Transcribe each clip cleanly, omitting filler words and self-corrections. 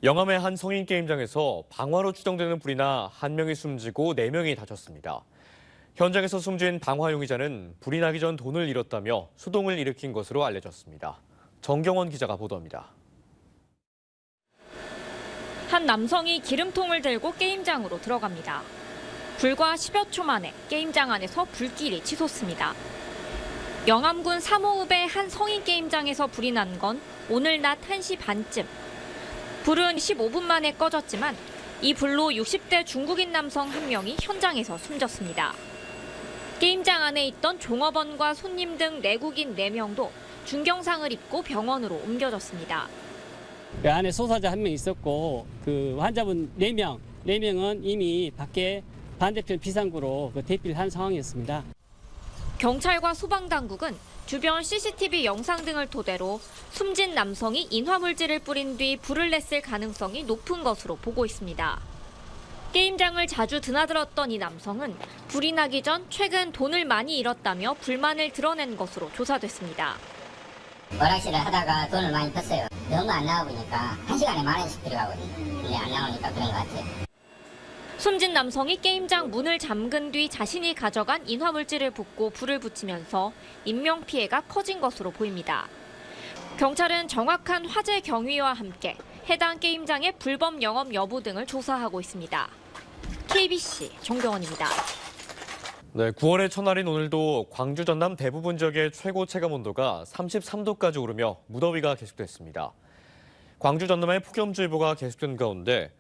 영암의 한 성인 게임장에서 방화로 추정되는 불이 나 한 명이 숨지고 4명이 다쳤습니다. 현장에서 숨진 방화 용의자는 불이 나기 전 돈을 잃었다며 소동을 일으킨 것으로 알려졌습니다. 정경원 기자가 보도합니다. 한 남성이 기름통을 들고 게임장으로 들어갑니다. 불과 10여 초 만에 게임장 안에서 불길이 치솟습니다. 영암군 삼호읍의 한 성인 게임장에서 불이 난 건 오늘 낮 1시 반쯤. 불은 15분 만에 꺼졌지만 이 불로 60대 중국인 남성 한 명이 현장에서 숨졌습니다. 게임장 안에 있던 종업원과 손님 등 내국인 4명도 중경상을 입고 병원으로 옮겨졌습니다. 그 안에 소사자 한 명 있었고 그 환자분 4명은 이미 밖에 반대편 비상구로 대피를 한 상황이었습니다. 경찰과 소방당국은 주변 CCTV 영상 등을 토대로 숨진 남성이 인화물질을 뿌린 뒤 불을 냈을 가능성이 높은 것으로 보고 있습니다. 게임장을 자주 드나들었던 이 남성은 불이 나기 전 최근 돈을 많이 잃었다며 불만을 드러낸 것으로 조사됐습니다. 오락실을 하다가 돈을 많이 썼어요. 너무 안 나와 보니까 1시간에 10,000원씩 들어가거든요. 근데 안 나오니까 그런 것 같아요. 숨진 남성이 게임장 문을 잠근 뒤 자신이 가져간 인화물질을 붓고 불을 붙이면서 인명피해가 커진 것으로 보입니다. 경찰은 정확한 화재 경위와 함께 해당 게임장의 불법 영업 여부 등을 조사하고 있습니다. KBC 정경원입니다. 네, 9월의 첫날인 오늘도 광주 전남 대부분 지역의 최고 체감 온도가 33도까지 오르며 무더위가 계속됐습니다. 광주 전남의 폭염주의보가 계속된 가운데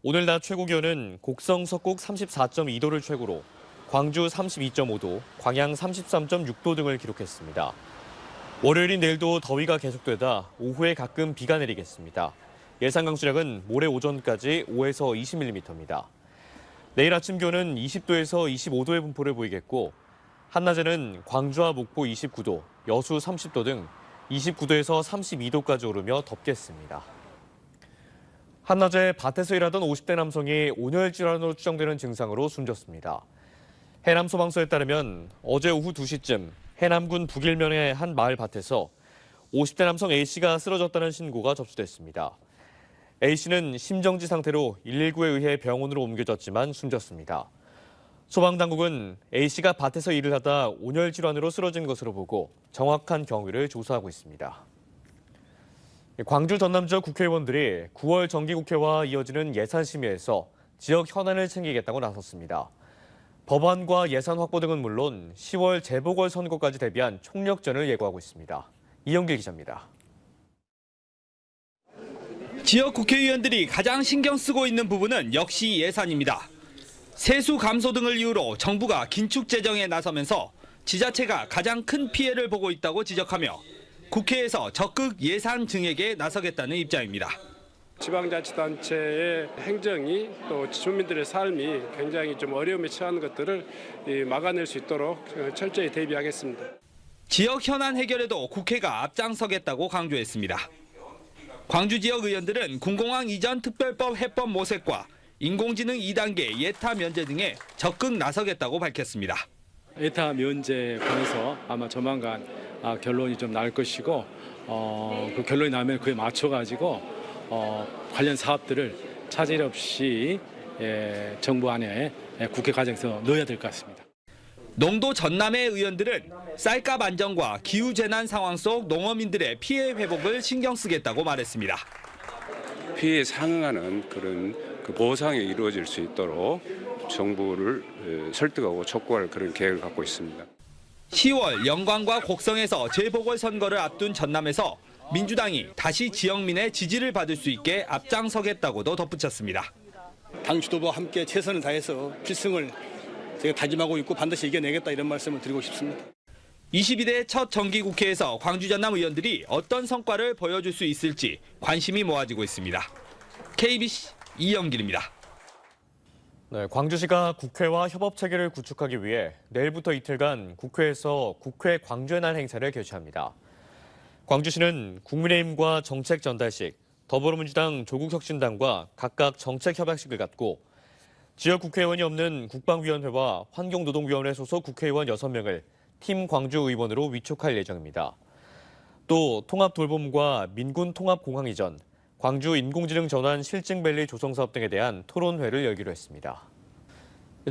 오늘 낮 최고 기온은 곡성 석곡 34.2도를 최고로 광주 32.5도, 광양 33.6도 등을 기록했습니다. 월요일인 내일도 더위가 계속되다 오후에 가끔 비가 내리겠습니다. 예상 강수량은 모레 오전까지 5에서 20mm입니다. 내일 아침 기온은 20도에서 25도의 분포를 보이겠고 한낮에는 광주와 목포 29도, 여수 30도 등 29도에서 32도까지 오르며 덥겠습니다. 한낮에 밭에서 일하던 50대 남성이 온열 질환으로 추정되는 증상으로 숨졌습니다. 해남소방서에 따르면 어제 오후 2시쯤 해남군 북일면의 한 마을 밭에서 50대 남성 A씨가 쓰러졌다는 신고가 접수됐습니다. A씨는 심정지 상태로 119에 의해 병원으로 옮겨졌지만 숨졌습니다. 소방당국은 A씨가 밭에서 일을 하다 온열 질환으로 쓰러진 것으로 보고 정확한 경위를 조사하고 있습니다. 광주 전남 지역 국회의원들이 9월 정기국회와 이어지는 예산심의에서 지역 현안을 챙기겠다고 나섰습니다. 법안과 예산 확보 등은 물론 10월 재보궐선거까지 대비한 총력전을 예고하고 있습니다. 이영길 기자입니다. 지역 국회의원들이 가장 신경 쓰고 있는 부분은 역시 예산입니다. 세수 감소 등을 이유로 정부가 긴축 재정에 나서면서 지자체가 가장 큰 피해를 보고 있다고 지적하며 국회에서 적극 예산 증액에 나서겠다는 입장입니다. 지방자치단체의 행정이 또 주민들의 삶이 굉장히 좀 어려움에 처한 것들을 막아낼 수 있도록 철저히 대비하겠습니다. 지역 현안 해결에도 국회가 앞장서겠다고 강조했습니다. 광주 지역 의원들은 군공항 이전 특별법 해법 모색과 인공지능 2단계 예타 면제 등에 적극 나서겠다고 밝혔습니다. 예타 면제 관해서 아마 조만간 결론이 좀 날 것이고 그 결론이 나면 그에 맞춰가지고 관련 사업들을 차질 없이 정부 안에 국회 과정에서 넣어야 될 것 같습니다. 농도 전남의 의원들은 쌀값 안정과 기후재난 상황 속 농어민들의 피해 회복을 신경 쓰겠다고 말했습니다. 피해에 상응하는 그런 보상이 이루어질 수 있도록 정부를 설득하고 촉구할 그런 계획을 갖고 있습니다. 10월 영광과 곡성에서 재보궐선거를 앞둔 전남에서 민주당이 다시 지역민의 지지를 받을 수 있게 앞장서겠다고도 덧붙였습니다. 당 주도부와 함께 최선을 다해서 필승을 제가 다짐하고 있고 반드시 이겨내겠다 이런 말씀을 드리고 싶습니다. 22대 첫 정기국회에서 광주 전남 의원들이 어떤 성과를 보여줄 수 있을지 관심이 모아지고 있습니다. KBC 이영길입니다. 네, 광주시가 국회와 협업 체계를 구축하기 위해 내일부터 이틀간 국회에서 국회 광주의 날 행사를 개최합니다. 광주시는 국민의힘과 정책 전달식, 더불어민주당 조국혁신당과 각각 정책 협약식을 갖고 지역 국회의원이 없는 국방위원회와 환경노동위원회 소속 국회의원 6명을 팀 광주 의원으로 위촉할 예정입니다. 또 통합돌봄과 민군 통합공항 이전, 광주 인공지능 전환 실증밸리 조성사업 등에 대한 토론회를 열기로 했습니다.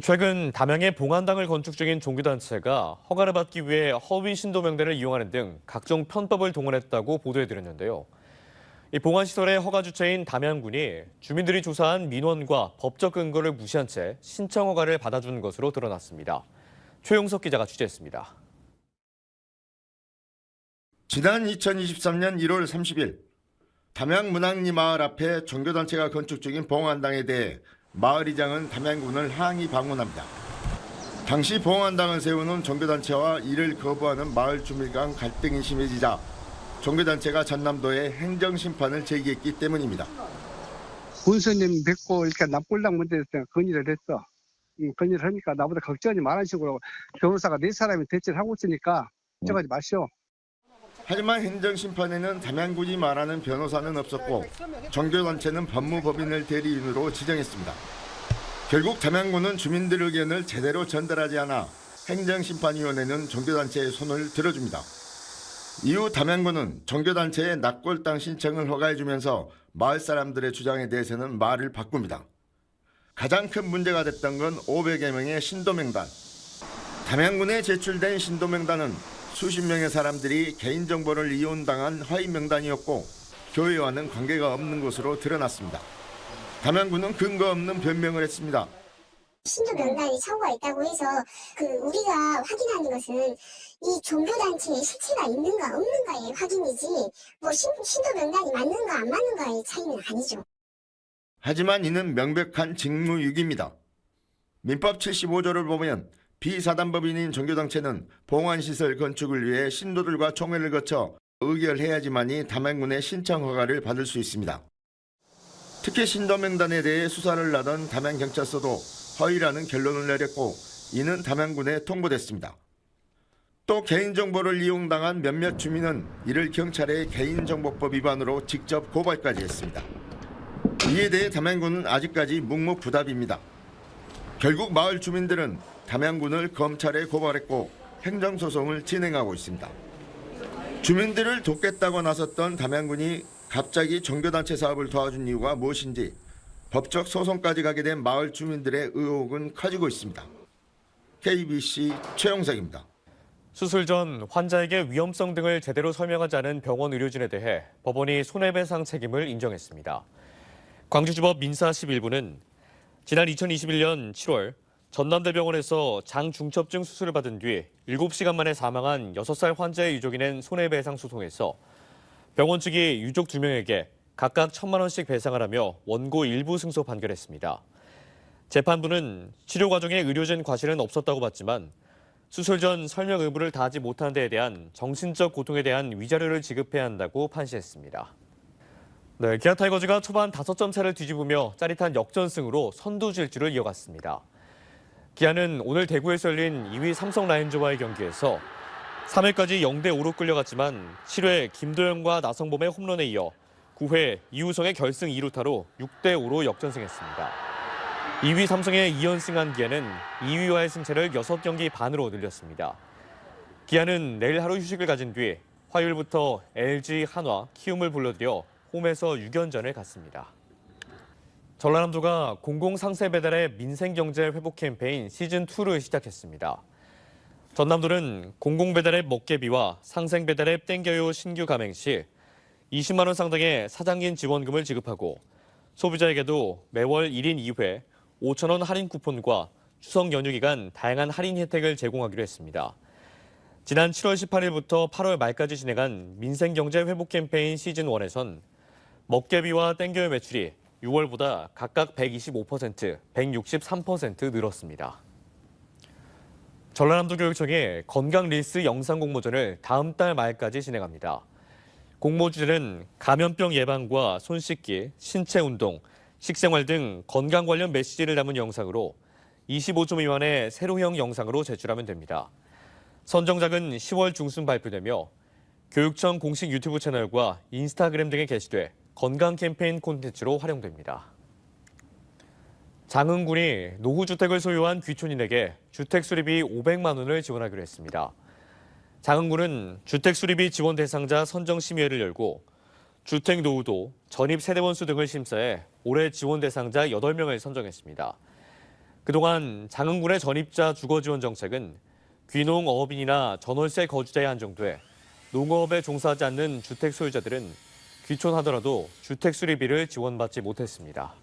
최근 담양에 봉안당을 건축 중인 종교단체가 허가를 받기 위해 허위 신도명단을 이용하는 등 각종 편법을 동원했다고 보도해드렸는데요. 이 봉안시설의 허가 주체인 담양군이 주민들이 조사한 민원과 법적 근거를 무시한 채 신청 허가를 받아준 것으로 드러났습니다. 최용석 기자가 취재했습니다. 지난 2023년 1월 30일 담양 문학리 마을 앞에 종교단체가 건축 중인 봉안당에 대해 마을이장은 담양군을 항의 방문합니다. 당시 봉안당을 세우는 종교단체와 이를 거부하는 마을 주민 간 갈등이 심해지자 종교단체가 전남도에 행정심판을 제기했기 때문입니다. 군수님 뵙고 이렇게 납골당 문제에 대해서 건의를 했어. 건의를 하니까 나보다 걱정하지 말라는 식으로 변호사가 4사람이 대치를 하고 있으니까 걱정하지 마시오. 하지만 행정심판에는 담양군이 말하는 변호사는 없었고 종교단체는 법무법인을 대리인으로 지정했습니다. 결국 담양군은 주민들 의견을 제대로 전달하지 않아 행정심판위원회는 종교단체의 손을 들어줍니다. 이후 담양군은 종교단체의 납골당 신청을 허가해주면서 마을 사람들의 주장에 대해서는 말을 바꿉니다. 가장 큰 문제가 됐던 건 500여 명의 신도명단. 담양군에 제출된 신도명단은 수십 명의 사람들이 개인정보를 이용당한 허위 명단이었고 교회와는 관계가 없는 것으로 드러났습니다. 담양군은 근거 없는 변명을 했습니다. 신도 명단에 착오가 있다고 해서 우리가 확인하는 것은 이 종교단체에 실체가 있는가 없는가의 확인이지 뭐 신도 명단이 맞는가 안 맞는가의 차이는 아니죠. 하지만 이는 명백한 직무유기입니다. 민법 75조를 보면 비사단법인인 종교단체는 봉안시설 건축을 위해 신도들과 총회를 거쳐 의결해야지만이 담양군의 신청 허가를 받을 수 있습니다. 특히 신도명단에 대해 수사를 하던 담양경찰서도 허위라는 결론을 내렸고 이는 담양군에 통보됐습니다. 또 개인정보를 이용당한 몇몇 주민은 이를 경찰에 개인정보법 위반으로 직접 고발까지 했습니다. 이에 대해 담양군은 아직까지 묵묵부답입니다. 결국 마을 주민들은 담양군을 검찰에 고발했고 행정소송을 진행하고 있습니다. 주민들을 돕겠다고 나섰던 담양군이 갑자기 종교단체 사업을 도와준 이유가 무엇인지 법적 소송까지 가게 된 마을 주민들의 의혹은 커지고 있습니다. KBC 최용석입니다. 수술 전 환자에게 위험성 등을 제대로 설명하지 않은 병원 의료진에 대해 법원이 손해배상 책임을 인정했습니다. 광주지법 민사 11부는 지난 2021년 7월 전남대병원에서 장중첩증 수술을 받은 뒤 7시간 만에 사망한 6살 환자의 유족이 낸 손해배상 소송에서 병원 측이 유족 2명에게 각각 1,000만 원씩 배상하라며 원고 일부 승소 판결했습니다. 재판부는 치료 과정에 의료진 과실은 없었다고 봤지만 수술 전 설명 의무를 다하지 못한 데에 대한 정신적 고통에 대한 위자료를 지급해야 한다고 판시했습니다. 네, 기아 타이거즈가 초반 5점 차를 뒤집으며 짜릿한 역전승으로 선두 질주를 이어갔습니다. 기아는 오늘 대구에서 열린 2위 삼성 라이온즈와의 경기에서 3회까지 0대5로 끌려갔지만 7회 김도영과 나성범의 홈런에 이어 9회 이우성의 결승 2루타로 6대5로 역전승했습니다. 2위 삼성의 2연승한 기아는 2위와의 승차를 6경기 반으로 늘렸습니다. 기아는 내일 하루 휴식을 가진 뒤 화요일부터 LG, 한화, 키움을 불러들여 홈에서 6연전을 갖습니다. 전라남도가 공공상세 배달의 민생경제 회복 캠페인 시즌2를 시작했습니다. 전남도는 공공배달앱 먹개비와 상생배달앱 땡겨요 신규 가맹 시 20만 원 상당의 사장인 지원금을 지급하고 소비자에게도 매월 1인 2회 5천 원 할인 쿠폰과 추석 연휴 기간 다양한 할인 혜택을 제공하기로 했습니다. 지난 7월 18일부터 8월 말까지 진행한 민생경제 회복 캠페인 시즌1에선 먹개비와 땡겨요 매출이 6월보다 각각 125%, 163% 늘었습니다. 전라남도 교육청이 건강 릴스 영상 공모전을 다음 달 말까지 진행합니다. 공모 주제는 감염병 예방과 손 씻기, 신체 운동, 식생활 등 건강 관련 메시지를 담은 영상으로 25초 미만의 세로형 영상으로 제출하면 됩니다. 선정작은 10월 중순 발표되며 교육청 공식 유튜브 채널과 인스타그램 등에 게시돼 건강 캠페인 콘텐츠로 활용됩니다. 장흥군이 노후주택을 소유한 귀촌인에게 주택 수리비 500만 원을 지원하기로 했습니다. 장흥군은 주택 수리비 지원 대상자 선정 심의회를 열고 주택노후도 전입 세대원수 등을 심사해 올해 지원 대상자 8명을 선정했습니다. 그동안 장흥군의 전입자 주거지원 정책은 귀농어업인이나 전월세 거주자에 한정돼 농업에 종사하지 않는 주택 소유자들은 귀촌하더라도 주택 수리비를 지원받지 못했습니다.